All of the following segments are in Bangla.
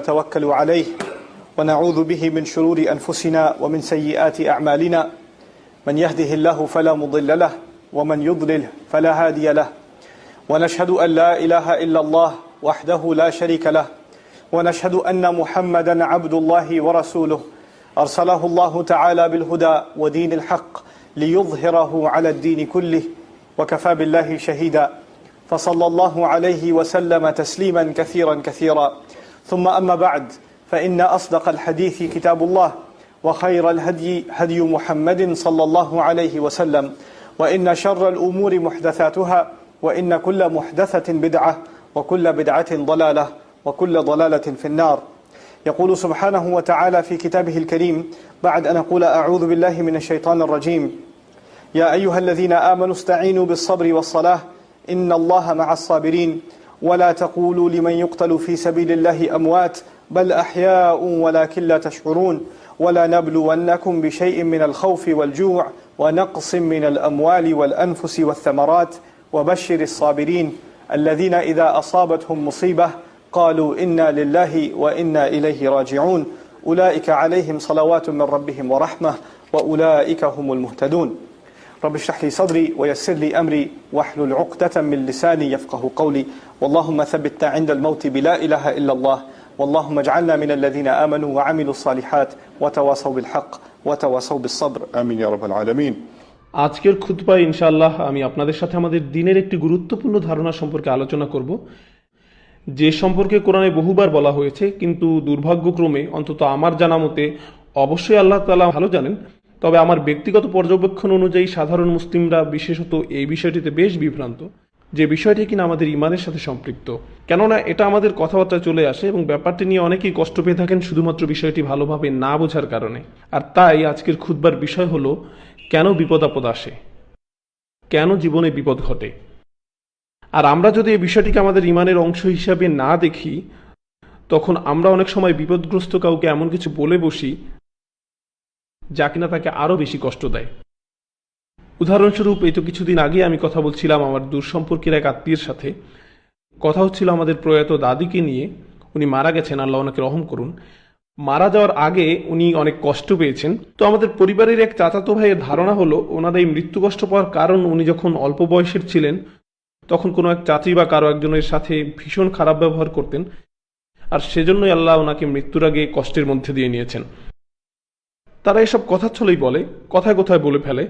نتوكل عليه ونعوذ به من شرور أنفسنا ومن سيئات أعمالنا من يهده الله فلا مضل له ومن يضلل فلا هادي له ونشهد أن لا إله إلا الله وحده لا شريك له ونشهد أن محمدا عبد الله ورسوله أرسله الله تعالى بالهدى ودين الحق ليظهره على الدين كله وكفى بالله شهيدا فصلى الله عليه وسلم تسليما كثيرا كثيرا ثم أما بعد فإن أصدق الحديث كتاب الله وخير الهدي هدي محمد صلى الله عليه وسلم وإن شر الأمور محدثاتها وإن كل محدثة بدعة وكل بدعة ضلالة وكل ضلالة في النار. يقول سبحانه وتعالى في كتابه الكريم بعد أن أقول أعوذ بالله من الشيطان الرجيم يا أيها الذين آمنوا استعينوا بالصبر والصلاة إن الله مع الصابرين ولا تقولوا لمن يقتل في سبيل الله أموات بل أحياء ولكن لا تشعرون ولا نبلونكم بشيء من الخوف والجوع ونقص من الأموال والأنفس والثمرات وبشر الصابرين الذين إذا أصابتهم مصيبة قالوا إنا لله وإنا إليه راجعون أولئك عليهم صلوات من ربهم ورحمة وأولئك هم المهتدون. رب اشرح لي صدري ويسر لي أمري واحلل عقدة من لساني يفقه قولي اللهم ثبتنا عند الموت بلا إله إلا الله واللهم اجعلنا من الذين آمنوا وعملوا الصالحات وتواصوا بالحق وتواصوا بالصبر آمين يا رب العالمين. আজকের খুতবায় ইনশাআল্লাহ আমি আপনাদের সাথে আমাদের দ্বীনের একটি গুরুত্বপূর্ণ ধারণা সম্পর্কে আলোচনা করব, যে সম্পর্কে কোরআনে বহুবার বলা হয়েছে, কিন্তু দুর্ভাগ্যক্রমে অন্তত আমার জানা মতে, অবশ্যই আল্লাহ তাআলা ভালো জানেন, তবে আমার ব্যক্তিগত পর্যবেক্ষণ অনুযায়ী সাধারণ মুসলিমরা বিশেষত এই বিষয়টিতে বেশ বিভ্রান্ত, যে বিষয়টি কিনা আমাদের ইমানের সাথে সম্পৃক্ত। কেননা এটা আমাদের কথাবার্তায় চলে আসে এবং ব্যাপারটি নিয়ে অনেকেই কষ্ট পেয়ে থাকেন শুধুমাত্র বিষয়টি ভালোভাবে না বোঝার কারণে। আর তাই আজকের খুতবার বিষয় হলো, কেন বিপদ আপদ আসে, কেন জীবনে বিপদ ঘটে। আর আমরা যদি এই বিষয়টিকে আমাদের ইমানের অংশ হিসাবে না দেখি, তখন আমরা অনেক সময় বিপদগ্রস্ত কাউকে এমন কিছু বলে বসি যা কিনা তাকে আরো বেশি কষ্ট দেয়। উদাহরণস্বরূপ, এই তো কিছুদিন আগে আমি কথা বলছিলাম আমার দূর সম্পর্কের এক আত্মীয়ের সাথে। কথা হচ্ছিল আমাদের প্রয়াত দাদিকে নিয়ে। উনি মারা গেছেন, আল্লাহ ওনাকে রহম করুন। মারা যাওয়ার আগে উনি অনেক কষ্ট পেয়েছেন। তো আমাদের পরিবারের এক চাচাতো ভাইয়ের ধারণা হলো, ওনাদের এই মৃত্যু কষ্ট পাওয়ার কারণ উনি যখন অল্প বয়সের ছিলেন তখন কোনো এক চাচি বা কারো একজনের সাথে ভীষণ খারাপ ব্যবহার করতেন, আর সেজন্যই আল্লাহ ওনাকে মৃত্যুর আগে কষ্টের মধ্যে দিয়ে নিয়েছেন। তারা এসব কথা ছলেই বলে, কথায় কথায় বলে ফেলে,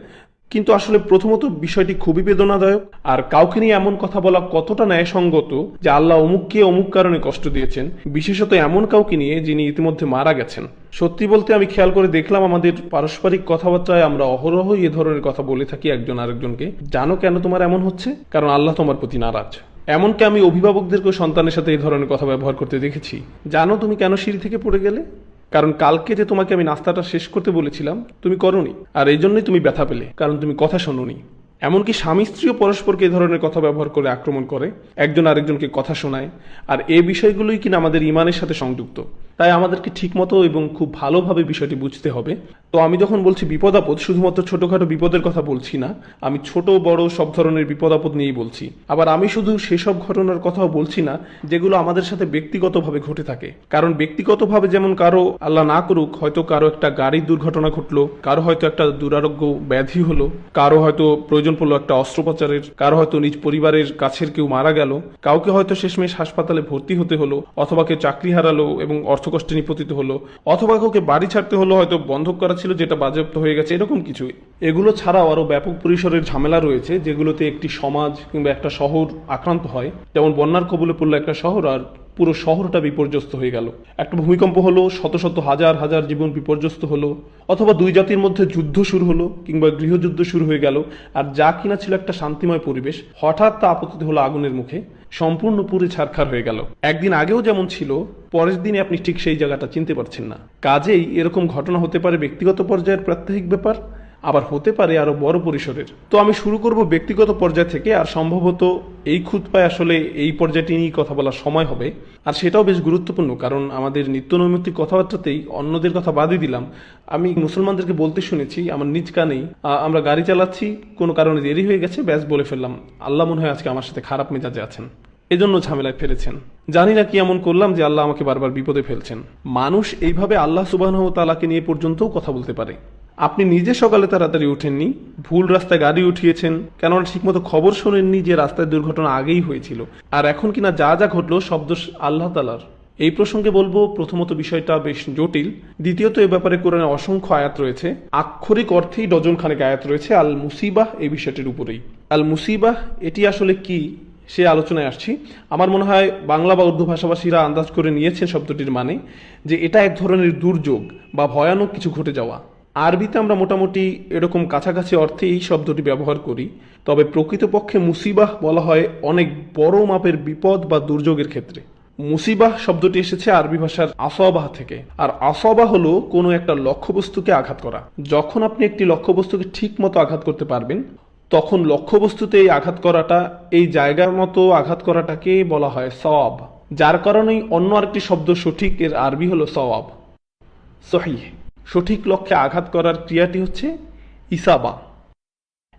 কিন্তু আসলে প্রথমত বিষয়টি খুবই বেদনাদায়ক। আর কাউকে নিয়ে এমন কথা বলা কতটা ন্যায়সঙ্গত যে আল্লাহ অমুককে অমুক কারণে কষ্ট দিয়েছেন, বিশেষত এমন কাউকে নিয়ে যিনি ইতিমধ্যে মারা গেছেন। সত্যি বলতে আমি খেয়াল করে দেখলাম আমাদের পারস্পরিক কথাবার্তায় আমরা অহরহই এ ধরনের কথা বলে থাকি একজন আরেকজনকে। জানো কেন তোমার এমন হচ্ছে? কারণ আল্লাহ তোমার প্রতি নারাজ। এমনকি আমি অভিভাবকদেরকেও সন্তানের সাথে এই ধরনের কথা ব্যবহার করতে দেখেছি। জানো তুমি কেন সিঁড়ি থেকে পড়ে গেলে? কারণ কালকে যে তোমাকে আমি নাস্তাটা শেষ করতে বলেছিলাম তুমি করোনি, আর এই জন্যই তুমি ব্যথা পেলে, কারণ তুমি কথা শোনোনি। এমনকি স্বামী স্ত্রীও পরস্পরকে এই ধরনের কথা ব্যবহার করে আক্রমণ করে, একজন আরেকজনকে কথা শোনায়। আর এই বিষয়গুলোই কিনা আমাদের ইমানের সাথে সংযুক্ত। তাই আমাদেরকে ঠিকমতো এবং খুব ভালোভাবে বিষয়টি বুঝতে হবে। তো আমি যখন বলছি বিপদ আপদ, শুধুমাত্র ছোটখাটো বিপদের কথা বলছি না, আমি ছোট বড় সব ধরনের বিপদ আপদ নিয়েই বলছি। আবার আমি শুধু সেসব ঘটনার কথাও বলছি না যেগুলো আমাদের সাথে ব্যক্তিগতভাবে ঘটে থাকে। কারণ ব্যক্তিগতভাবে যেমন কারো আল্লাহ না করুক হয়তো কারো একটা গাড়ির দুর্ঘটনা ঘটলো, কারো হয়তো একটা দুরারোগ্য ব্যাধি হলো, কারো হয়তো প্রয়োজন পড়লো একটা অস্ত্রোপচারের, কারো হয়তো নিজ পরিবারের কাছের কেউ মারা গেল, কাউকে হয়তো শেষমেশ হাসপাতালে ভর্তি হতে হলো, অথবা কেউ চাকরি হারালো এবং অর্থকষ্টে নিপতিত হলো, অথবা কাউকে বাড়ি ছাড়তে হলো, হয়তো বন্ধক করা ছিল যেটা বাজেয়াপ্ত হয়ে গেছে, এরকম কিছু। এগুলো ছাড়াও আরো ব্যাপক পরিসরের ঝামেলা রয়েছে যেগুলোতে একটি সমাজ কিংবা একটা শহর আক্রান্ত হয়। যেমন বন্যার কবলে পড়লো একটা শহর আর পুরো শহরটা বিপর্যস্ত হয়ে গেল। একটা ভূমিকম্প হলো, শত শত হাজার হাজার জীবন বিপর্যস্ত হলো, অথবা দুই জাতির মধ্যে যুদ্ধ শুরু হলো কিংবা গৃহযুদ্ধ শুরু হয়ে গেল। আর যা কিনা ছিল একটা শান্তিময় পরিবেশ, হঠাৎ তা আপতিত হলো আগুনের মুখে, সম্পূর্ণ পুরে ছারখার হয়ে গেল। একদিন আগেও যেমন ছিল, পরের দিনে আপনি ঠিক সেই জায়গাটা চিনতে পারছেন না। কাজেই এরকম ঘটনা হতে পারে ব্যক্তিগত পর্যায়ের প্রাত্যহিক ব্যাপার, আবার হতে পারে আরো বড় পরিসরের। তো আমি শুরু করব ব্যক্তিগত পর্যায় থেকে, আর সম্ভবত এই খুতবায় আসলে এই পর্যায়টি নিয়ে কথা বলার সময় হবে। আর সেটাও বেশ গুরুত্বপূর্ণ, কারণ আমাদের নিত্য নৈমিত্তিক কথাবার্তাতেই অন্যদের কথা বাদই দিলাম, আমি মুসলমানদেরকে বলতে শুনেছি আমার নিজ কানেই, আমরা গাড়ি চালাচ্ছি, কোনো কারণে দেরি হয়ে গেছে, ব্যাস বলে ফেললাম, আল্লাহ মনে হয় আজকে আমার সাথে খারাপ মেজাজে আছেন। এজন্য ঝামেলায় ফেলেছেন। জানি না কি এমন করলাম যে আল্লাহ আমাকে বারবার বিপদে ফেলছেন। মানুষ এইভাবে আল্লাহ সুবহানাহু ওয়া তাআলাকে নিয়ে পর্যন্তও কথা বলতে পারে। আপনি নিজে সকালে তাড়াতাড়ি ওঠেননি, ভুল রাস্তায় গাড়ি উঠিয়েছেন, কেননা ঠিকমতো খবর শোনেননি যে রাস্তায় দুর্ঘটনা আগেই হয়েছিল, আর এখন কিনা যা যা ঘটলো সব দোষ আল্লাহ তাআলার। এই প্রসঙ্গে বলবো, প্রথমত বিষয়টা বেশ জটিল, দ্বিতীয়ত এ ব্যাপারে কোরআনে অসংখ্য আয়াত রয়েছে, আক্ষরিক অর্থেই ডজন খানেক আয়াত রয়েছে আল মুসিবাহ এই বিষয়টির উপরেই। আল মুসিবাহ এটি আসলে কি সে আলোচনায় আসছি। আমার মনে হয় বাংলা বা উর্দু ভাষাভাষীরা আন্দাজ করে নিয়েছেন শব্দটির মানে, যে এটা এক ধরনের দুর্যোগ বা ভয়ানক কিছু ঘটে যাওয়া। আরবিতে আমরা মোটামুটি এরকম কাছাকাছি অর্থে এই শব্দটি ব্যবহার করি, তবে প্রকৃতপক্ষে মুসিবাহ বলা হয় অনেক বড় মাপের বিপদ বা দুর্যোগের ক্ষেত্রে। মুসিবাহ শব্দটি এসেছে আরবি ভাষার আসবাহ থেকে, আর আসবাহ হলো কোনো একটা লক্ষ্যবস্তুকে আঘাত করা। যখন আপনি একটি লক্ষ্যবস্তুকে ঠিক মতো আঘাত করতে পারবেন, তখন লক্ষ্যবস্তুতে এই আঘাত করাটা, এই জায়গার মতো আঘাত করাটাকে বলা হয় সওয়াব, যার কারণেই অন্য আরেকটি শব্দ সঠিক এর আরবি হলো সওয়াব, সহিহ। সঠিক লক্ষ্যে আঘাত করার ক্রিয়াটি হচ্ছে ইসাবা।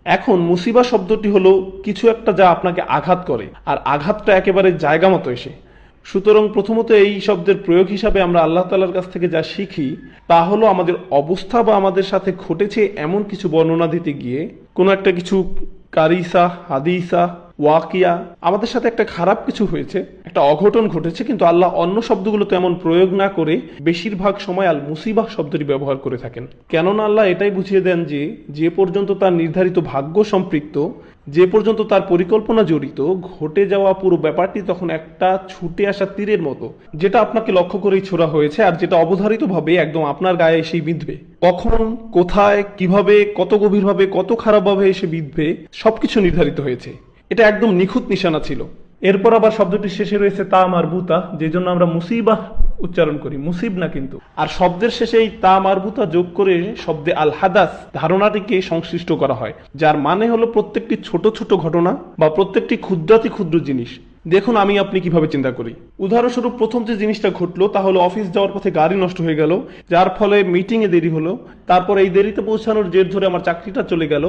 এখন মুসিবা শব্দটি হলো কিছু একটা যা আপনাকে আঘাত করে, আর আঘাতটা একেবারে জায়গা মতো এসে। সুতরাং প্রথমত এই শব্দের প্রয়োগ হিসাবে আমরা আল্লাহ তাআলার কাছ থেকে যা শিখি তা হলো আমাদের অবস্থা বা আমাদের সাথে ঘটেছে এমন কিছু বর্ণনা দিতে গিয়ে কোনো একটা কিছু কারিসা, হাদিসা, ওয়াকিয়া, আমাদের সাথে একটা খারাপ কিছু হয়েছে, একটা অঘটন ঘটেছে, কিন্তু আল্লাহ অন্য শব্দগুলো তেমন প্রয়োগ না করে বেশিরভাগ সময় আল মুসিবাহ শব্দটি ব্যবহার করে থাকেন। কেননা আল্লাহ এটাই বুঝিয়ে দেন যে যে পর্যন্ত তার নির্ধারিত ভাগ্য সম্পৃক্ত, যে পর্যন্ত তার পরিকল্পনা জড়িত, ঘটে যাওয়া পুরো ব্যাপারটি তখন একটা ছুটে আসা তীরের মতো, যেটা আপনাকে লক্ষ্য করেই ছোড়া হয়েছে, আর যেটা অবধারিতভাবে একদম আপনার গায়ে এসেই বিঁধবে। কখন, কোথায়, কিভাবে, কত গভীরভাবে, কত খারাপভাবে এসে বিঁধবে সবকিছু নির্ধারিত হয়েছে। এটা একদম নিখুঁত নিশানা ছিল। এরপর আবার শব্দটি শেষে রয়েছে তা মারবুতা, যে জন্য আমরা মুসিবাহ উচ্চারণ করি, মুসিব না কিন্তু। আর শব্দের শেষে এই তা মারবুতা যোগ করে শব্দে আল হাদাস ধারণাটিকে সংশ্লিষ্ট করা হয়, যার মানে হলো প্রত্যেকটি ছোট ছোট ঘটনা বা প্রত্যেকটি ক্ষুদ্রাতি ক্ষুদ্র জিনিস। দেখুন আমি আপনি কিভাবে চিন্তা করি। উদাহরণস্বরূপ প্রথম যে জিনিসটা ঘটলো তা হলো অফিস যাওয়ার পথে গাড়ি নষ্ট হয়ে গেল, যার ফলে মিটিংয়ে দেরি হলো। তারপর এই দেরিতে পৌঁছানোর জের ধরে আমার চাকরিটা চলে গেল,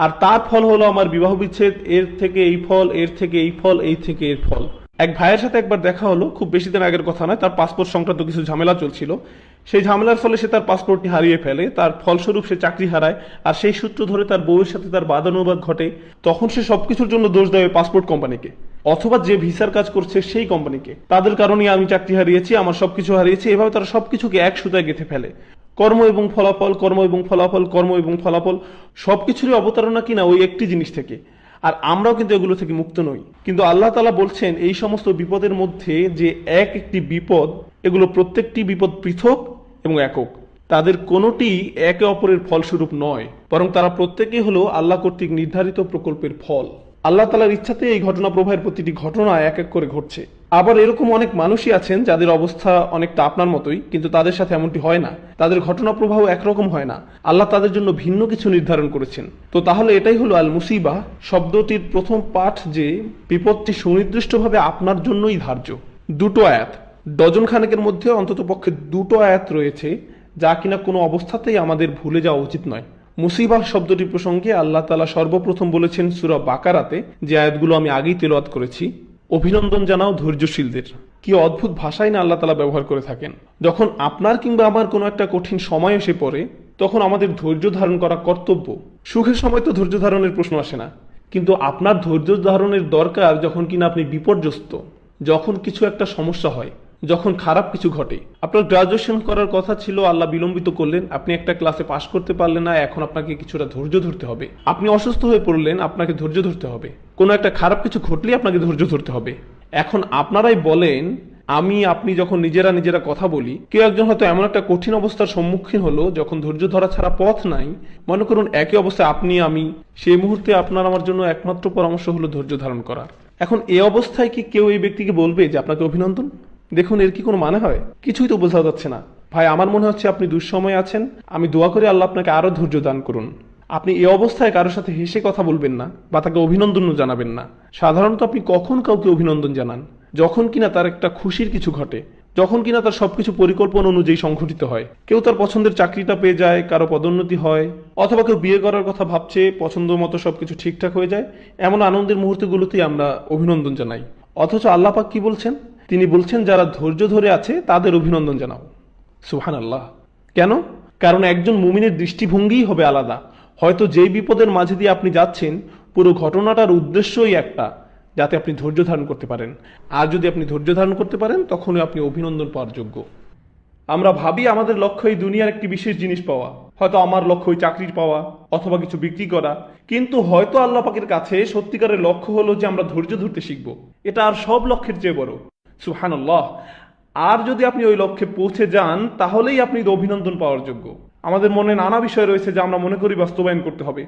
আর তার ফল হলো আমার বিবাহ বিচ্ছেদ। এর থেকে এই ফল, এর থেকে এই ফল, এই থেকে এর ফল। এক ভাইয়ের সাথে একবার দেখা হলো, খুব বেশি দিন আগের কথা নয়, তার পাসপোর্ট সংক্রান্ত কিছু ঝামেলা চলছিল। সেই ঝামেলার ফলে সে তার পাসপোর্টটি হারিয়ে ফেলে, তার ফলস্বরূপ সে চাকরি হারায়, আর সেই সূত্র ধরে তার বউয়ের সাথে তার বাদানুবাদ ঘটে। তখন সে সবকিছুর জন্য দোষ দেয় পাসপোর্ট কোম্পানিকে, অথবা যে ভিসার কাজ করছে সেই কোম্পানিকে। তাদের কারণেই আমি চাকরি হারিয়েছি, আমার সবকিছু হারিয়েছি। এভাবে তারা সবকিছুকে এক সুতায় গেঁথে ফেলে। কর্ম এবং ফলাফল, কর্ম এবং ফলাফল, কর্ম এবং ফলাফল, সবকিছুরই অবতারণা কিনা ওই একটি জিনিস থেকে। আর আমরাও কিন্তু এগুলো থেকে মুক্ত নই। কিন্তু আল্লাহ তাআলা বলছেন এই সমস্ত বিপদের মধ্যে যে একটি বিপদ, এগুলো প্রত্যেকটি বিপদ পৃথক এবং একক। তাদের কোনোটি একে অপরের ফলস্বরূপ নয়, বরং তারা প্রত্যেকেই হলো আল্লাহ কর্তৃক নির্ধারিত প্রকল্পের ফল। আল্লাহ তাআলার ইচ্ছাতে এই ঘটনা প্রবাহের প্রতিটি ঘটনা এক এক করে ঘটছে। আবার এরকম অনেক মানুষই আছেন যাদের অবস্থা অনেকটা আপনার মতোই, কিন্তু তাদের সাথে এমনটি হয় না, তাদের ঘটনা প্রবাহ একরকম হয় না। আল্লাহ তাদের জন্য ভিন্ন কিছু নির্ধারণ করেছেন। তো তাহলে এটাই হলো আল মুসিবাহ শব্দটির প্রথম পাঠ, যে বিপদটি সুনির্দিষ্টভাবে আপনার জন্যই ধার্য। দুটো আয়াত, ডজন খানেকের মধ্যে অন্তত পক্ষে দুটো আয়াত রয়েছে যা কিনা কোনো অবস্থাতেই আমাদের ভুলে যাওয়া উচিত নয়। মুসিবাহ শব্দটি প্রসঙ্গে আল্লাহ তাআলা সর্বপ্রথম বলেছেন সূরা বাকারাতে, যে আয়াতগুলো আমি আগেই তেলাওয়াত করেছি, অভিনন্দন জানাও ধৈর্যশীলদের। কি অদ্ভুত ভাষাই না আল্লাহ তাআলা ব্যবহার করে থাকেন। যখন আপনার কিংবা আমার কোনো একটা কঠিন সময় এসে পড়ে, তখন আমাদের ধৈর্য ধারণ করা কর্তব্য। সুখের সময় তো ধৈর্য ধারণের প্রশ্ন আসে না, কিন্তু আপনার ধৈর্য ধারণের দরকার যখন কিনা আপনি বিপর্যস্ত, যখন কিছু একটা সমস্যা হয়, যখন খারাপ কিছু ঘটে। আপনার গ্রাজুয়েশন করার কথা ছিল, আল্লাহ বিলম্বিত করলেন, আপনি একটা ক্লাসে পাশ করতে পারলেন না, এখন আপনাকে কিছুটা ধৈর্য ধরতে হবে। আপনি অসুস্থ হয়ে পড়লেন, আপনাকে ধৈর্য ধরতে হবে। কোনো একটা খারাপ কিছু ঘটলে আপনাকে ধৈর্য ধরতে হবে। এখন আপনারাই বলেন, আপনি যখন নিজেরা কথা বলি, কেউ একজন হয়তো এমন একটা কঠিন অবস্থার সম্মুখীন হলো যখন ধৈর্য ধরা ছাড়া পথ নাই, মনে করুন একই অবস্থায় আপনি আমি, সেই মুহূর্তে আপনার আমার জন্য একমাত্র পরামর্শ হলো ধৈর্য ধারণ করা। এখন এই অবস্থায় কি কেউ এই ব্যক্তিকে বলবে যে আপনাকে অভিনন্দন? দেখুন এর কি কোনো মানে হয়? কিছুই তো বোঝা যাচ্ছে না। ভাই আমার মনে হচ্ছে আপনি দুঃসময়ে আছেন, আমি দোয়া করি আল্লাহ আপনাকে আরো ধৈর্য দান করুন। আপনি এই অবস্থায় কারোর সাথে হেসে কথা বলবেন না বা তাকে অভিনন্দনও জানাবেন না। সাধারণত আপনি কখন কাউকে অভিনন্দন জানান? যখন কিনা তার একটা খুশির কিছু ঘটে, যখন কিনা তার সবকিছু পরিকল্পনা অনুযায়ী সংঘটিত হয়। কেউ তার পছন্দের চাকরিটা পেয়ে যায়, কারো পদোন্নতি হয়, অথবা কেউ বিয়ে করার কথা ভাবছে, পছন্দ মতো সবকিছু ঠিকঠাক হয়ে যায়। এমন আনন্দের মুহূর্তগুলোতেই আমরা অভিনন্দন জানাই। অথচ আল্লাহ পাক কি বলছেন? তিনি বলছেন যারা ধৈর্য ধরে আছে তাদের অভিনন্দন জানাও। সুবহানাল্লাহ। কেন? কারণ একজন মুমিনের দৃষ্টিভঙ্গিই হবে আলাদা। হয়তো যেই বিপদের মাঝে দিয়ে আপনি যাচ্ছেন, পুরো ঘটনাটার উদ্দেশ্যই একটা, যাতে আপনি ধৈর্য ধারণ করতে পারেন। আর যদি আপনি ধৈর্য ধারণ করতে পারেন, তখনই আপনি অভিনন্দন পাওয়ার যোগ্য। আমরা ভাবি আমাদের লক্ষ্য এই দুনিয়ার একটি বিশেষ জিনিস পাওয়া, হয়তো আমার লক্ষ্য ওই চাকরির পাওয়া অথবা কিছু বিক্রি করা, কিন্তু হয়তো আল্লাহ পাকের কাছে সত্যিকারের লক্ষ্য হলো যে আমরা ধৈর্য ধরতে শিখব। এটা আর সব লক্ষ্যের চেয়ে বড়। সুবহানাল্লাহ। আর যদি আপনি ওই লক্ষ্যে পৌঁছে যান, তাহলেই আপনি অভিনন্দন পাওয়ার যোগ্য। আমাদের মনে নানা বিষয় রয়েছে যা আমরা মনে করি বাস্তবায়ন করতে হবে,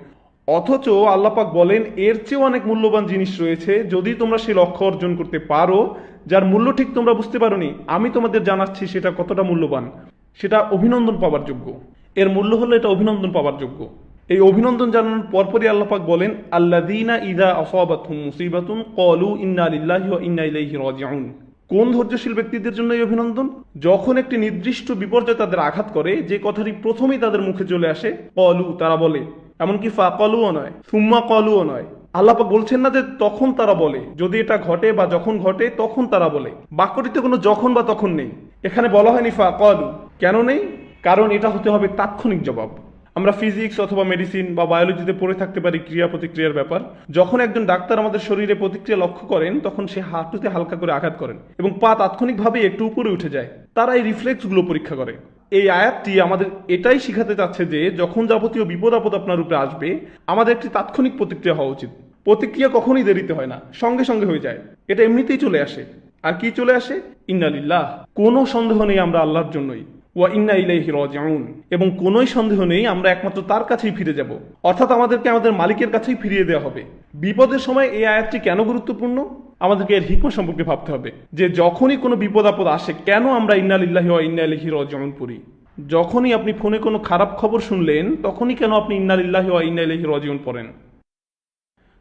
অথচ আল্লাহ পাক বলেন এর চেয়েও অনেক মূল্যবান জিনিস রয়েছে। যদি তোমরা সেই লক্ষ্য অর্জন করতে পারো, যার মূল্য ঠিক তোমরা বুঝতে পারোনি, আমি তোমাদের জানাচ্ছি সেটা কতটা মূল্যবান, সেটা অভিনন্দন পাওয়ার যোগ্য। এর মূল্য হলো এটা অভিনন্দন পাওয়ার যোগ্য। এই অভিনন্দন জানানোর পরপরই আল্লাহ পাক বলেন, আল্লাযীনা ইযা আসাবাতহুম মুসিবাতুন ক্বালু ইন্না লিল্লাহি ওয়া ইন্না ইলাইহি রাজিউন। কোন ধৈর্যশীল ব্যক্তিদের জন্য এই অভিনন্দন? যখন একটি নির্দিষ্ট বিপর্যয় তাদের আঘাত করে, যে কথাটি প্রথমেই তাদের মুখে চলে আসে, ক্বালু, তারা বলে। এমনকি ফাকালুও নয়, সুম্মা ক্বালুও নয়। আল্লাহ পাক বলছেন না যে তখন তারা বলে, যদি এটা ঘটে বা যখন ঘটে তখন তারা বলে। বাক্যটিতে কোনো যখন বা তখন নেই। এখানে বলা হয়নি ফাকালু। কেন নেই? কারণ এটা হতে হবে তাৎক্ষণিক জবাব। আমরা ফিজিক্স অথবা মেডিসিন বা বায়োলজিতে পড়ে থাকতে পারি ক্রিয়া প্রতিক্রিয়ার ব্যাপার। যখন একজন ডাক্তার আমাদের শরীরে প্রতিক্রিয়া লক্ষ্য করেন, তখন সে হাঁটুতে হালকা করে আঘাত করেন এবং পা তাৎক্ষণিকভাবে একটু উপরে উঠে যায়। তারা এই রিফ্লেক্সগুলো পরীক্ষা করে। এই আয়াতটি আমাদের এটাই শিখাতে চাচ্ছে যে যখন যাবতীয় বিপদ আপদ আপনার উপরে আসবে, আমাদের একটি তাৎক্ষণিক প্রতিক্রিয়া হওয়া উচিত। প্রতিক্রিয়া কখনোই দেরিতে হয় না, সঙ্গে সঙ্গে হয়ে যায়। এটা এমনিতেই চলে আসে। আর কি চলে আসে? ইন্না লিল্লাহ। কোনো সন্দেহ নেই আমরা আল্লাহর জন্যই, ওয়া ইন্না ইলাইহি রাজিউন, এবং কোনোই সন্দেহ নেই আমরা একমাত্র তার কাছেই ফিরে যাব। অর্থাৎ আমাদেরকে আমাদের মালিকের কাছেই ফিরিয়ে দেওয়া হবে। বিপদের সময় এই আয়াতটি কেন গুরুত্বপূর্ণ? আমাদেরকে এর হিকমত সম্পর্কে ভাবতে হবে যে যখনই কোনো বিপদ আপদ আসে, কেন আমরা ইন্না লিল্লাহি ওয়া ইন্না ইলাইহি রাজিউন পড়ি। যখনই আপনি ফোনে কোনো খারাপ খবর শুনলেন, তখনই কেন আপনি ইন্না লিল্লাহি ওয়া ইন্না ইলাইহি রাজিউন পড়েন?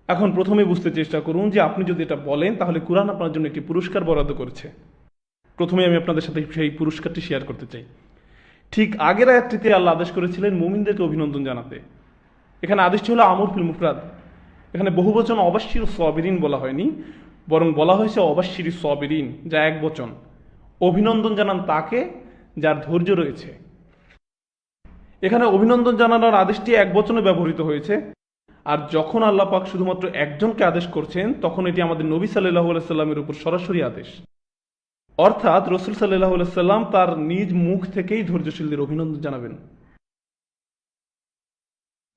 এখন প্রথমে বুঝতে চেষ্টা করুন যে আপনি যদি এটা বলেন, তাহলে কুরআন আপনার জন্য একটি পুরস্কার বরাদ্দ করেছে। প্রথমে আমি আপনাদের সাথে সেই পুরস্কারটি শেয়ার করতে চাই। ঠিক আগের আয়াতটিতে আল্লাহ আদেশ করেছিলেন মুমিনদেরকে অভিনন্দন জানাতে। এখানে আদেশটি হলো আমর ফিল মুফরাদ। এখানে বহুবচন অবাশশির সাবিরিন বলা হয়নি, বরং বলা হয়েছে অবাশশির সাবিরিন, যা এক বচন। অভিনন্দন জানান তাকে যার ধৈর্য রয়েছে। এখানে অভিনন্দন জানানোর আদেশটি এক বচনে ব্যবহৃত হয়েছে। আর যখন আল্লাহ পাক শুধুমাত্র একজনকে আদেশ করছেন, তখন এটি আমাদের নবী সাল্লাল্লাহু আলাইহি সাল্লামের উপর সরাসরি আদেশ। অর্থাৎ রাসূল সাল্লাল্লাহু আলাইহি সাল্লাম তার নিজ মুখ থেকেই ধৈর্যশীলদের অভিনন্দন জানাবেন।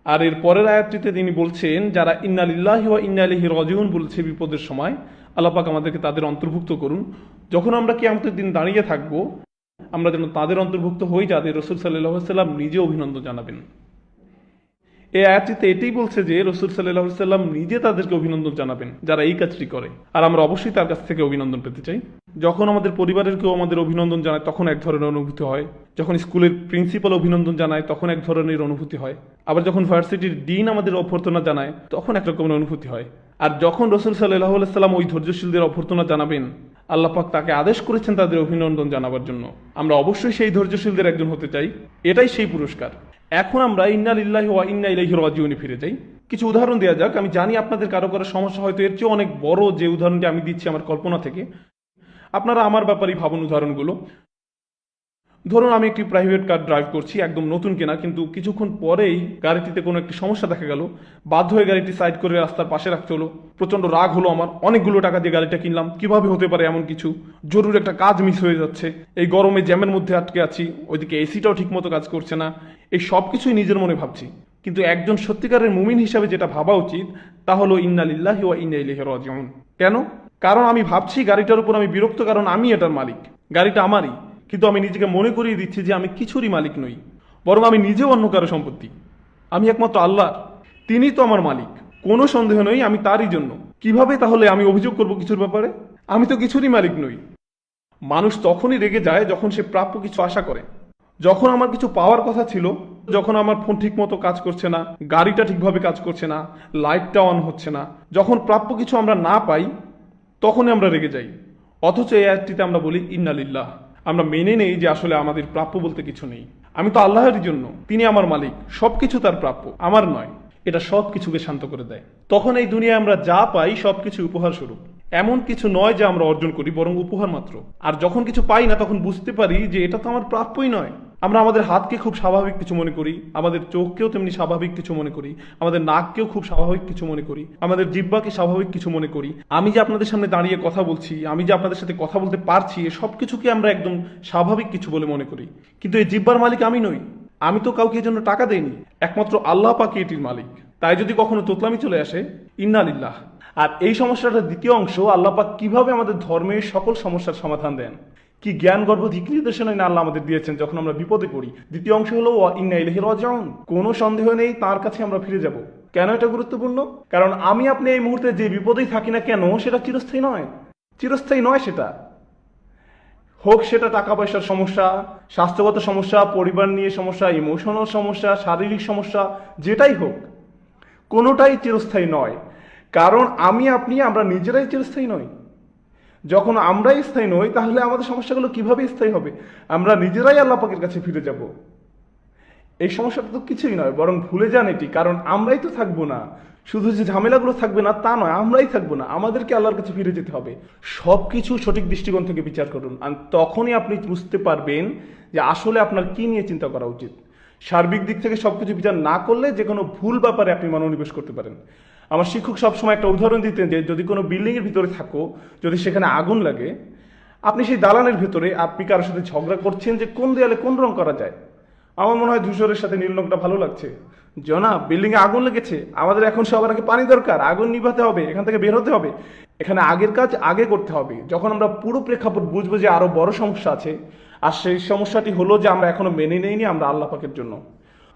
আর এর পরের আয়াতটিতে তিনি বলছেন, যারা ইন্না লিল্লাহি ওয়া ইন্না ইলাইহি রাজিউন বলছে বিপদের সময়, আল্লাহ পাক আমাদেরকে তাদের অন্তর্ভুক্ত করুন। যখন আমরা কিয়ামতের দিন দাঁড়িয়ে থাকবো, আমরা যেন তাদের অন্তর্ভুক্ত হই যাদের রাসূল সাল্লাল্লাহু আলাইহি সাল্লাম নিজে অভিনন্দন জানাবেন। এই আয়াতটিতে এটাই বলছে যে রাসূল সাল্লাল্লাহু আলাইহি সাল্লাম নিজে তাদেরকে অভিনন্দন জানাবেন যারা এই কাজটি করে। আর আমরা অবশ্যই তার কাছ থেকে অভিনন্দন পেতে চাই। যখন আমাদের পরিবারের কেউ আমাদের অভিনন্দন জানায়, তখন এক ধরনের অনুভূতি হয়। যখন স্কুলের প্রিন্সিপাল অভিনন্দন জানায়, তখন এক ধরনের অনুভূতি হয়। আবার যখন ভার্সিটির ডিন আমাদের অভ্যর্থনা জানায়, তখন এক রকমের অনুভূতি হয়। আর যখন রাসূল সাল্লাল্লাহু আলাইহি সাল্লাম ওই ধৈর্যশীলদের অভ্যর্থনা জানাবেন, আল্লাহ পাক তাকে আদেশ করেছেন তাদের অভিনন্দন জানাবার জন্য। আমরা অবশ্যই সেই ধৈর্যশীলদের একজন হতে চাই। এটাই সেই পুরস্কার। এখন আমরা ইন্না লিল্লাহি ওয়া ইন্না ইলাইহি রাজিউনে ফিরে যাই। কিছু উদাহরণ দেওয়া যাক। আমি জানি আপনাদের কারো কারো সমস্যা হয়তো এর চেয়ে অনেক বড় যে উদাহরণটি আমি দিচ্ছি আমার কল্পনা থেকে। আপনারা আমার ব্যাপারেই ভাবুন উদাহরণগুলো। ধরুন আমি একটি প্রাইভেট কার ড্রাইভ করছি, একদম নতুন কেনা, কিন্তু কিছুক্ষণ পরেই গাড়িটিতে কোনো একটি সমস্যা দেখা গেল। বাধ্য হয়ে গাড়িটি সাইড করে রাস্তার পাশে রাখতে হলো। প্রচন্ড রাগ হলো আমার। অনেকগুলো টাকা দিয়ে গাড়িটা কিনলাম, কিভাবে হতে পারে এমন কিছু? জরুরি একটা কাজ মিস হয়ে যাচ্ছে, এই গরমে জ্যামের মধ্যে আটকে আছি, ওইদিকে এসিটাও ঠিক মতো কাজ করছে না। এই সব কিছুই নিজের মনে ভাবছি। কিন্তু একজন সত্যিকারের মুমিন হিসাবে যেটা ভাবা উচিত তা হলো ইন্না লিল্লাহি ওয়া ইন্না ইলাইহি রাজিউন। কেন? কারণ আমি ভাবছি গাড়িটার উপর আমি বিরক্ত, কারণ আমি এটার মালিক, গাড়িটা আমারই। কিন্তু আমি নিজেকে মনে করিয়ে দিচ্ছি যে আমি কিছুরই মালিক নই, বরং আমি নিজেও অন্য কারো সম্পত্তি। আমি একমাত্র আল্লাহর, তিনিই তো আমার মালিক। কোনো সন্দেহ নেই আমি তারই জন্য। কিভাবে তাহলে আমি অভিযোগ করব কিছুর ব্যাপারে? আমি তো কিছুরই মালিক নই। মানুষ তখনই রেগে যায় যখন সে প্রাপ্য কিছু আশা করে। যখন আমার কিছু পাওয়ার কথা ছিল, যখন আমার ফোন ঠিক মতো কাজ করছে না, গাড়িটা ঠিকভাবে কাজ করছে না, লাইটটা অন হচ্ছে না, যখন প্রাপ্য কিছু আমরা না পাই, তখনই আমরা রেগে যাই। অথচ এই আয়াতটিতে আমরা বলি ইন্না লিল্লাহ। আমরা মেনে নেই যে আসলে আমাদের প্রাপ্য বলতে কিছু নেই। আমি তো আল্লাহরই জন্য, তিনি আমার মালিক, সবকিছু তার প্রাপ্য, আমার নয়। এটা সব কিছুকে শান্ত করে দেয়। তখন এই দুনিয়ায় আমরা যা পাই সবকিছু উপহার স্বরূপ। এমন কিছু নয় যে আমরা অর্জন করি, বরং উপহার মাত্র। আর যখন কিছু পাই না তখন বুঝতে পারি যে এটা তো আমার প্রাপ্যই নয়। আমরা আমাদের হাতকে খুব স্বাভাবিক কিছু মনে করি, আমাদের চোখকেও তেমনি স্বাভাবিক কিছু মনে করি, আমাদের নাককেও খুব স্বাভাবিক কিছু মনে করি, আমাদের জিহ্বাকে স্বাভাবিক কিছু মনে করি। আমি যে আপনাদের সামনে দাঁড়িয়ে কথা বলছি, আমি যে আপনাদের সাথে কথা বলতে পারছি, সব কিছুকে আমরা একদম স্বাভাবিক কিছু বলে মনে করি। কিন্তু এই জিহ্বার মালিক আমি নই, আমি তো কাউকে এর জন্য টাকা দেইনি, একমাত্র আল্লাহ পাকই এটির মালিক। তাই যদি কখনো তোতলামি চলে আসে, ইন্না লিল্লাহ। আর এই সমস্যাটার দ্বিতীয় অংশ, আল্লাহ পাক কিভাবে আমাদের ধর্মের সকল সমস্যার সমাধান দেন, কি জ্ঞান গর্ভ দিক নির্দেশনা না আল্লাহ আমাদের দিয়েছেন যখন আমরা বিপদে পড়ি। দ্বিতীয় অংশ হলো ইন্না ইলাইহি রাজিউন, কোনো সন্দেহ নেই তার কাছে আমরা ফিরে যাব। কেন এটা গুরুত্বপূর্ণ? কারণ আমি আপনি এই মুহূর্তে যে বিপদেই থাকি না কেন, সেটা চিরস্থায়ী নয়, চিরস্থায়ী নয়। সেটা হোক সেটা টাকা পয়সার সমস্যা, স্বাস্থ্যগত সমস্যা, পরিবার নিয়ে সমস্যা, ইমোশনাল সমস্যা, শারীরিক সমস্যা, যেটাই হোক, কোনোটাই চিরস্থায়ী নয়। কারণ আমি আপনি আমরা নিজেরাই চিরস্থায়ী নই। যখন আমরাই স্থায়ী নই, তাহলে আমাদের সমস্যাগুলো কিভাবে স্থায়ী হবে? আমরা নিজেরাই আল্লাহ পাকের কাছে ফিরে যাব। এই সমস্যাটা তো কিছুই নয়, বরং ভুলে যান এটি। কারণ আমরাই তো থাকবো না, শুধু যে ঝামেলাগুলো থাকবে না তা নয়, আমরাই থাকবো না, আমাদেরকে আল্লাহর কাছে ফিরে যেতে হবে। সবকিছু সঠিক দৃষ্টিকোণ থেকে বিচার করুন, আর তখনই আপনি বুঝতে পারবেন যে আসলে আপনার কি নিয়ে চিন্তা করা উচিত। সার্বিক দিক থেকে সবকিছু বিচার না করলে যে কোনো ভুল ব্যাপারে আপনি মনোনিবেশ করতে পারেন। আমার শিক্ষক সবসময় একটা উদাহরণ দিতেন যে যদি কোনো বিল্ডিং এর ভিতরে থাকো, যদি সেখানে আগুন লাগে, আপনি সেই দালানের ভিতরে আপনি কারোর সাথে ঝগড়া করছেন যে কোন দেয়ালে কোন রং করা যায়। আমার মনে হয় ধূসরের সাথে নীল রংটা ভালো লাগছে। জনাব, বিল্ডিং এ আগুন লেগেছে, আমাদের এখন সবার আগে পানি দরকার, আগুন নিভাতে হবে, এখান থেকে বের হতে হবে। এখানে আগের কাজ আগে করতে হবে। যখন আমরা পুরো প্রেক্ষাপট বুঝবো যে আরো বড় সমস্যা আছে, আর সেই সমস্যাটি হলো যে আমরা এখনো মেনে নেইনি আমরা আল্লাহ পাকের জন্য।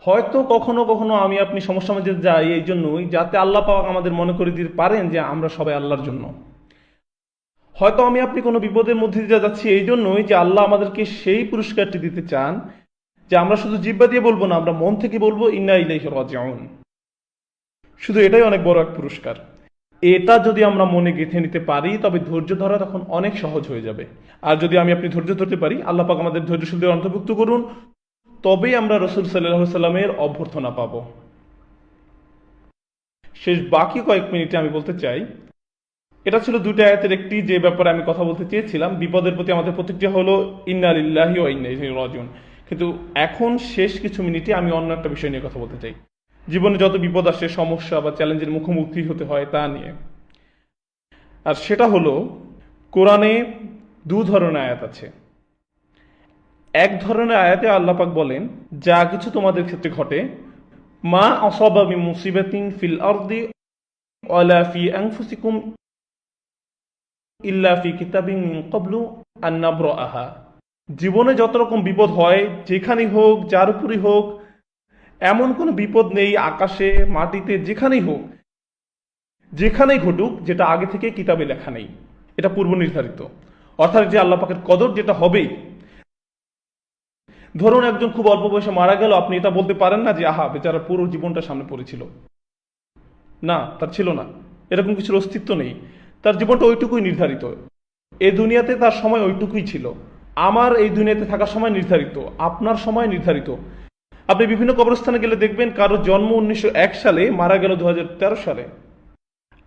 হয়তো কখনো কখনো আমি আপনি সমস্যার মধ্যে যাই এই জন্যই, যাতে আল্লাহ পাক আমাদের মনে করে দিতে পারেন যে আমরা সবাই আল্লাহর জন্য। হয়তো আমি আপনি কোনো বিপদের মধ্যে দিয়ে যাচ্ছি এই জন্যই যে আল্লাহ আমাদেরকে সেই পুরস্কারটি দিতে চান যে আমরা শুধু জিহ্বা দিয়ে বলবো না, আমরা মন থেকে বলবো ইন্না ইলাইহি রাজিউন। শুধু এটাই অনেক বড় এক পুরস্কার। এটা যদি আমরা মনে গেঁথে নিতে পারি, তবে ধৈর্য ধরা তখন অনেক সহজ হয়ে যাবে। আর যদি আমি আপনি ধৈর্য ধরতে পারি, আল্লাহ পাক আমাদের ধৈর্যশীলদের অন্তর্ভুক্ত করুন, তবেই আমরা রাসূল সাল্লাল্লাহু আলাইহি সাল্লামের অভ্যর্থনা পাব। শেষ বাকি কয়েক মিনিটে আমি বলতে চাই, এটা ছিল দুটো আয়াতের একটি, যে ব্যাপারে আমি কথা বলতে চেয়েছিলাম। বিপদের প্রতি আমাদের প্রতিক্রিয়া হলো ইন্না লিল্লাহি ওয়া ইন্না ইলাইহি রাজিউন। কিন্তু এখন শেষ কিছু মিনিটে আমি অন্য একটা বিষয় নিয়ে কথা বলতে চাই। জীবনে যত বিপদ আসে, সমস্যা বা চ্যালেঞ্জের মুখোমুখি হতে হয় তা নিয়ে। আর সেটা হলো, কোরআনে দু ধরনের আয়াত আছে। এক ধরনের আয়াতে আল্লাহ পাক বলেন, যা কিছু তোমাদের ক্ষেত্রে ঘটে, মা আসাবা মিন মুসিবাতিন ফিল আরদি ওয়ালা ফি আনফুসিকুম ইল্লা ফি কিতাবিন মিন ক্বাবলু আন নাবরাআহা। জীবনে যত রকম বিপদ হয়, যেখানেই হোক, যার উপরই হোক, এমন কোনো বিপদ নেই আকাশে মাটিতে, যেখানেই হোক, যেখানেই ঘটুক, যেটা আগে থেকে কিতাবে লেখা নেই। এটা পূর্ব নির্ধারিত, অর্থাৎ যে আল্লাহ পাকের কদর যেটা হবেই। ধরুন একজন খুব অল্প বয়সে মারা গেল, আপনি এটা বলতে পারেন না যে আহা বেচারা পুরো জীবনটা সামনে পড়েছিল। না, তার ছিল না, এরকম কিছুর অস্তিত্ব নেই। তার জীবনটা ওইটুকুই নির্ধারিত, এই দুনিয়াতে তার সময় ওইটুকুই ছিল। আমার এই দুনিয়াতে থাকার সময় নির্ধারিত, আপনার সময় নির্ধারিত। আপনি বিভিন্ন কবরস্থানে গেলে দেখবেন কারো জন্ম 1901 সালে, মারা গেল 2013 সালে।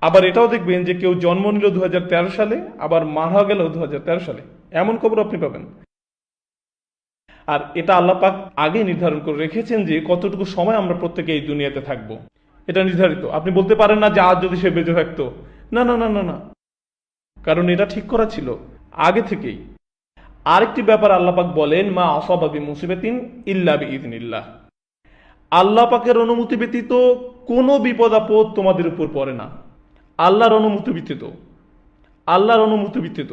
আবার এটাও দেখবেন যে কেউ জন্ম নিল 2013 সালে, আবার মারা গেল 2013 সালে। এমন কবর আপনি পাবেন। আর এটা আল্লাহ পাক আগে নির্ধারণ করে রেখেছেন যে কতটুকু সময় আমরা প্রত্যেকে এই দুনিয়াতে থাকবো, এটা নির্ধারিত। আপনি বলতে পারেন না যে আজ যদি সে বেঁচে থাকতো, না না না না না, কারণ এটা ঠিক করা ছিল আগে থেকেই। আরেকটি ব্যাপার আল্লাহ পাক বলেন, মা আসাবা বি মুসিবাতিন ইল্লা বিইذনিল্লাহ। আল্লাহ পাকের অনুমতি ব্যতীত কোনো বিপদ আপদ তোমাদের উপর পড়ে না, আল্লাহর অনুমতি ব্যতীত, আল্লাহর অনুমতি ব্যতীত।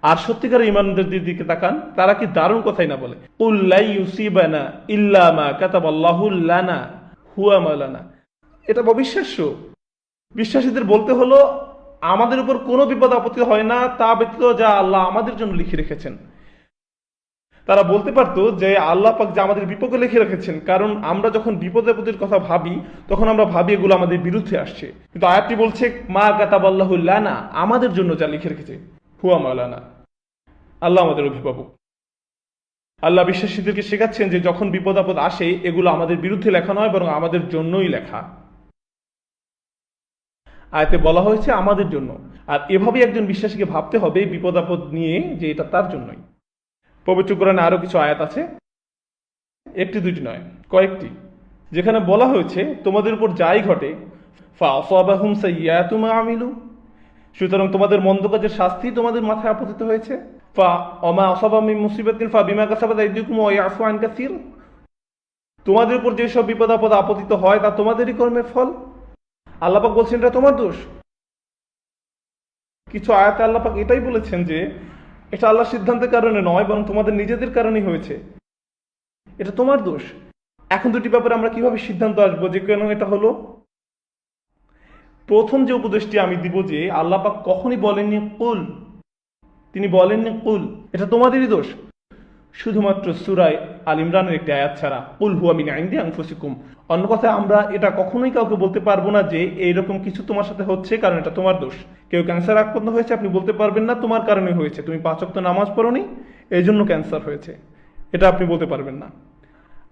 আর সত্যিকার ইমানদারদের দিকে তাকান, তারা কি দারুণ কথাই না বলে, কুল লা ইউসিবানা ইল্লা মা কাতাবাল্লাহু লানা হুয়া মাওলানা। এটা অবিশ্বাস্য। বিশ্বাসীদের বলতে হলো, আমাদের উপর কোনো বিপদ আপত্তি হয় না তা ব্যতীত যা আল্লাহ আমাদের জন্য লিখে রেখেছেন। তারা বলতে পারতো যে আল্লাহ পাক যা আমাদের বিপদে লিখে রেখেছেন, কারণ আমরা যখন বিপদ আপদের কথা ভাবি তখন আমরা ভাবি এগুলো আমাদের বিরুদ্ধে আসছে। কিন্তু আয়াতটি বলছে মা কাতাবাল্লাহু লানা, আমাদের জন্য যা লিখে রেখেছে, হুয়া মাওলানা, আল্লাহ আমাদের অভিভাবক। আল্লাহ বিশ্বাসীদেরকে শেখাচ্ছেন যে যখন বিপদ আপদ আসে, এগুলো আমাদের বিরুদ্ধে লেখা নয়, বরং আমাদের জন্যই লেখা। আয়াতে বলা হয়েছে আমাদের জন্য। আর এভাবেই একজন বিশ্বাসীকে ভাবতে হবে বিপদ আপদ নিয়ে যে এটা তার জন্যই। পবিত্র কোরআনে আরো কিছু আয়াত আছে, একটি দুইটি নয়, কয়েকটি, যেখানে বলা হয়েছে তোমাদের উপর যাই ঘটে ফাআসাবাহুম সাইয়্যাতু মা আমিলু, সুতরাং তোমাদের মন্দ কাজের শাস্তি তোমাদের মাথায় আপতিত হয়েছে। ওমা আসাবা মিন মুসিবাতিন ফাবিমা কাসাবাত আইদিকুম ওয়া ইয়াফু আন কাসীর, তোমাদের উপর যেসব বিপদ আপদ আপতিত হয় তা তোমাদেরই কর্মের ফল। আল্লাহ পাক বলছেন এটা তোমার দোষ। কিছু আয়াতে আল্লাহ পাক এটাই বলেছেন যে এটা আল্লাহর সিদ্ধান্তের কারণে নয়, বরং তোমাদের নিজেদের কারণেই হয়েছে, এটা তোমার দোষ। এখন দুটি ব্যাপারে আমরা কিভাবে সিদ্ধান্ত আসবো যে কেন এটা হলো? প্রথম যে উপদেশটি আমি দিব যে আল্লাহ পাক কখনই বলেননি কুল, তিনি বলেননি কুল এটা তোমাদেরই দোষ, শুধুমাত্র সূরা আল ইমরানের একটি আয়াত ছাড়া, কুল হুয়া মিন ইনদি আনফুসিকুম। অন্য কথায় আমরা এটা কখনোই কাউকে বলতে পারবো না যে এইরকম কিছু তোমার সাথে হচ্ছে কারণ এটা তোমার দোষ। কেউ ক্যান্সার আক্রান্ত হয়েছে, আপনি বলতে পারবেন না তোমার কারণে হয়েছে, তুমি 5 ওয়াক্ত নামাজ পড়োনি এই জন্য ক্যান্সার হয়েছে, এটা আপনি বলতে পারবেন না।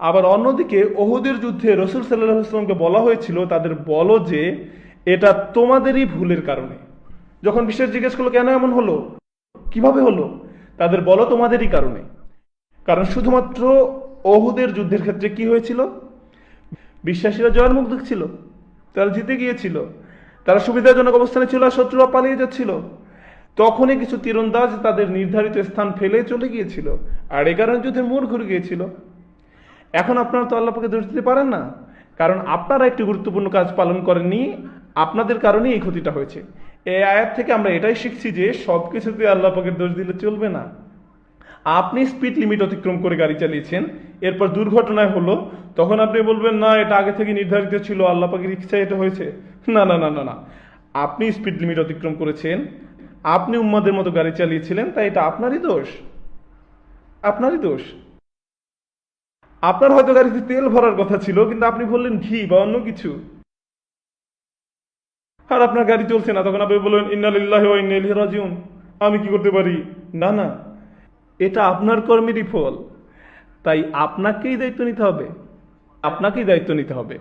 আবার অন্যদিকে ওহুদের যুদ্ধে রাসূল সাল্লাল্লাহু আলাইহি ওয়াসাল্লামকে বলা হয়েছিল তাদের বলো যে এটা তোমাদেরই ভুলের কারণে। যখন বিশ্বাস জিজ্ঞেস করলো কেন এমন হলো, কিভাবে হলো, তাদের বলো তোমাদেরই কারণে। কারণ শুধুমাত্র ওহুদের যুদ্ধের ক্ষেত্রে কি হয়েছিল, বিশ্বাসীরা জয়ের মুখ দেখছিল, তারা জিতে গিয়েছিল, তারা সুবিধাজনক অবস্থানে ছিল আর শত্রুরা পালিয়ে যাচ্ছিল, তখনই কিছু তীরন্দাজ তাদের নির্ধারিত স্থান ফেলে চলে গিয়েছিল, আর এই কারণে যুদ্ধের মোড় ঘুরে গিয়েছিল। এখন আপনারা তো আল্লাহ পাকে দোষ দিতে পারেন না, কারণ আপনারা একটি গুরুত্বপূর্ণ কাজ পালন করেননি, আপনাদের কারণেই এই ক্ষতিটা হয়েছে। এই আয়াত থেকে আমরা এটাই শিখছি যে সবকিছুতে আল্লাহ পাকের দোষ দিলে চলবে না। আপনি স্পিড লিমিট অতিক্রম করে গাড়ি চালিয়েছেন, এরপর দুর্ঘটনায় হলো, তখন আপনি বলবেন না এটা আগে থেকে নির্ধারিত ছিল, আল্লাহ পাকের ইচ্ছায় এটা হয়েছে। না না না না না, আপনি স্পিড লিমিট অতিক্রম করেছেন, আপনি উম্মাদের মতো গাড়ি চালিয়েছিলেন, তাই এটা আপনারই দোষ, আপনারই দোষ। আপনার হয়তো গাড়িতে তেল ভরার কথা ছিল, কিন্তু আপনি বললেন ঘি বা অন্য কিছু, আর আপনার গাড়ি চলছে না, তখন আপনি বললেন ইন্না লিল্লাহি ওয়া ইন্না ইলাইহি রাজিউন, আমি কি করতে পারি? না না, এটা আপনার কর্মেরই ফল, তাই আপনাকেই দায়িত্ব নিতে হবে, আপনাকেই দায়িত্ব নিতে হবে।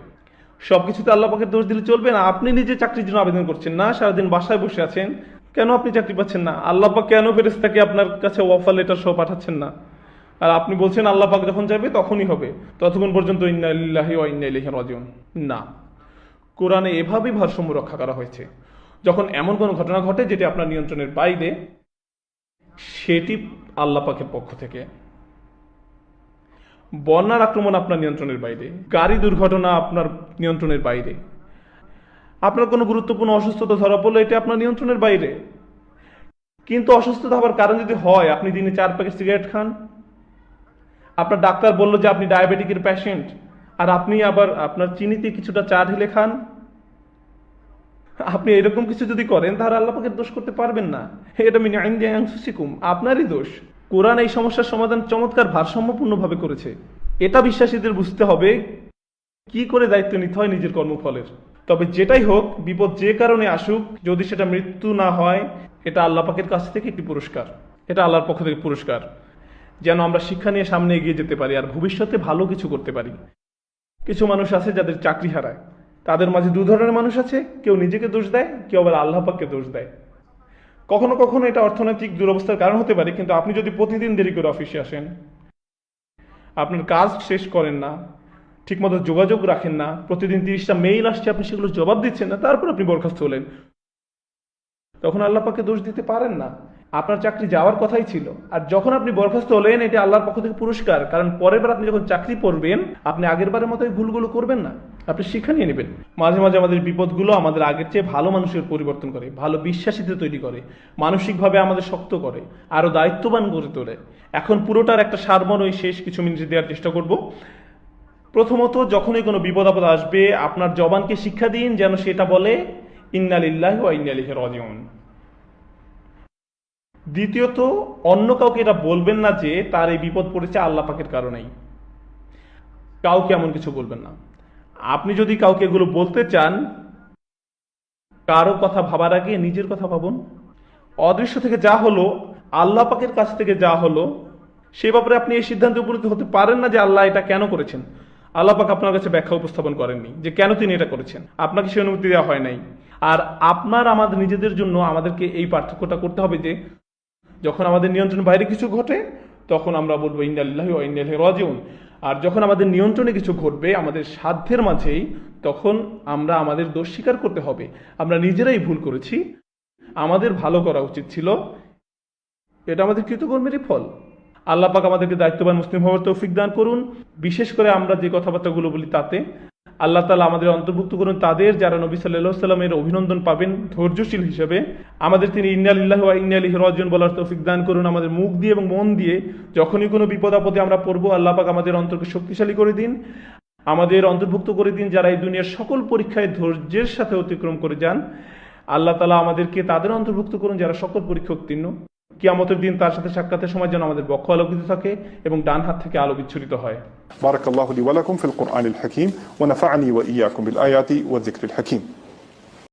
সবকিছুতে আল্লাহ পাকের দোষ দিলে চলবে না। আপনি নিজে চাকরির জন্য আবেদন করছেন না, সারাদিন বাসায় বসে আছেন, কেন আপনি চাকরি পাচ্ছেন না? আল্লাহ পাক কেন ফেরেশতাকে আপনার কাছে অফার লেটার সহ পাঠাচ্ছেন না? আর আপনি বলছেন আল্লাহ পাক যখন চাইবে তখনই হবে, ততক্ষণ পর্যন্ত ইন্না লিল্লাহি ওয়া ইন্না ইলাইহি রাজিউন। না, কোরআনে এভাবেই ভারসাম্য রক্ষা করা হয়েছে। যখন এমন কোনো ঘটনা ঘটে যেটি আপনার নিয়ন্ত্রণের বাইরে, সেটি আল্লাহ পাকের পক্ষ থেকে। বন্যার আক্রমণ আপনার নিয়ন্ত্রণের বাইরে, গাড়ি দুর্ঘটনা আপনার নিয়ন্ত্রণের বাইরে, আপনার কোনো গুরুত্বপূর্ণ অসুস্থতা ধরা পড়লো, এটা আপনার নিয়ন্ত্রণের বাইরে। কিন্তু অসুস্থতা হওয়ার কারণ যদি হয় আপনি দিনে 4 প্যাকেট সিগারেট খান, আপনার ডাক্তার বললো যে আপনি ডায়াবেটিকের পেশেন্ট, আর আপনি আবার আপনার চিনিতে কিছুটা চা ঢেলে খান, আপনি এরকম কিছু যদি করেন তাহলে আল্লাহ পাকের দোষ করতে পারবেন না। এটা মিন ইনদি আনফুসিকুম, আপনারই দোষ। কোরআন এই সমস্যার সমাধান চমৎকার ভারসাম্যপূর্ণভাবে করেছে। এটা বিশ্বাসীদের বুঝতে হবে কি করে দায়িত্ব নিতে হয় নিজের কর্মফলের। তবে যেটাই হোক, বিপদ যে কারণে আসুক, যদি সেটা মৃত্যু না হয়, এটা আল্লাহ পাকের কাছ থেকে একটি পুরস্কার, এটা আল্লাহর পক্ষ থেকে পুরস্কার, যেন আমরা শিক্ষা নিয়ে সামনে এগিয়ে যেতে পারি আর ভবিষ্যতে ভালো কিছু করতে পারি। কিছু মানুষ আছে যাদের চাকরি হারায়, তাদের মাঝে 2 ধরনের মানুষ আছে, কেউ নিজেকে দোষ দেয়, কেউ আবার আল্লাহ পাককে দোষ দেয়। কখনো কখনো এটা অর্থনৈতিক দুরবস্থার কারণ হতে পারে, কিন্তু আপনি যদি প্রতিদিন দেরি করে অফিসে আসেন, আপনার কাজ শেষ করেন না, ঠিকমতো যোগাযোগ রাখেন না, প্রতিদিন 30টা মেইল আসছে আপনি সেগুলো জবাব দিচ্ছেন না, তারপর আপনি বরখাস্ত হলেন, তখন আল্লাহ পাককে দোষ দিতে পারেন না। আপনার চাকরি যাওয়ার কথাই ছিল, আর যখন আপনি বরখাস্ত হলেন এটা আল্লাহর পক্ষ থেকে পুরস্কার, কারণ পরের বার আপনি যখন চাকরি করবেন আপনি আগের বারের মতো ভুলগুলো করবেন না, আপনি শিক্ষা নিয়ে নেবেন। মাঝে মাঝে আমাদের বিপদগুলো আমাদের আগের চেয়ে ভালো মানুষের পরিবর্তন করে, ভালো বিশ্বাসীদের তৈরি করে, মানসিকভাবে আমাদের শক্ত করে, আরো দায়িত্ববান করে তোলে। এখন পুরোটার একটা সারমর্ম ওই শেষ কিছু মিনিট দেওয়ার চেষ্টা করব। প্রথমত, যখনই কোনো বিপদ আপদ আসবে আপনার জবানকে শিক্ষা দিন যেন সেটা বলে ইন্না লিল্লাহি ওয়া ইন্না ইলাইহি রাজিউন। দ্বিতীয়ত, অন্য কাউকে এটা বলবেন না যে তার এই বিপদ পড়েছে আল্লাহ পাকের কারণেই, কাউকে এমন কিছু বলবেন না। আপনি যদি কাউকে এগুলো বলতে চান, কারো কথা ভাবার আগে নিজের কথা ভাবুন। অদৃশ্য থেকে যা হলো, আল্লাহ পাকের কাছ থেকে যা হলো, সে ব্যাপারে আপনি এই সিদ্ধান্তে উপনীত হতে পারেন না যে আল্লাহ এটা কেন করেছেন। আল্লাহ পাক আপনার কাছে ব্যাখ্যা উপস্থাপন করেননি যে কেন তিনি এটা করেছেন, আপনাকে সে অনুমতি দেওয়া হয় নাই। আর আপনার আমাদের নিজেদের জন্য আমাদেরকে এই পার্থক্যটা করতে হবে যে যখন আমাদের নিয়ন্ত্রণ বাইরে কিছু ঘটে তখন আমরা বলবো ইন্না লিল্লাহি ওয়া ইন্না ইলাইহি রাজিউন, আর যখন আমাদের নিয়ন্ত্রণে কিছু ঘটবে আমাদের সাধ্যের মাঝেই তখন আমরা আমাদের দোষ স্বীকার করতে হবে, আমরা নিজেরাই ভুল করেছি, আমাদের ভালো করা উচিত ছিল, এটা আমাদের কৃতকর্মেরই ফল। আল্লাহ পাক আমাদেরকে দায়িত্ববান মুসলিম হওয়ার তৌফিক দান করুন। বিশেষ করে আমরা যে কথাবার্তাগুলো বলি তাতে আল্লাহ তাআলা আমাদের অন্তর্ভুক্ত করুন তাদের যারা নবী সাল্লাল্লাহু আলাইহি সাল্লামের অভিনন্দন পাবেন ধৈর্যশীল হিসেবে। আমাদের তিনি ইন্না লিল্লাহি ওয়া ইন্না ইলাইহি রাজিউন বলার তৌফিক দান করুন। আমাদের মুখ দিয়ে এবং মন দিয়ে যখনই কোনো বিপদ আপদে আমরা পড়বো আল্লাহ পাক আমাদের অন্তরকে শক্তিশালী করে দিন, আমাদের অন্তর্ভুক্ত করে দিন যারা এই দুনিয়ার সকল পরীক্ষায় ধৈর্যের সাথে অতিক্রম করে যান। আল্লাহ তাআলা আমাদেরকে তাদের অন্তর্ভুক্ত করুন যারা সকল পরীক্ষা উত্তীর্ণ। কিয়ামতের দিন তার সাথে সাক্ষাতের সময় যেন আমাদের বক্ষ আলোকিত থাকে এবং ডান হাত থেকে আলো বিচ্ছুরিত হয়। بارك الله لي ولكم في القرآن الحكيم ونفعني وإياكم بالآيات والذكر الحكيم.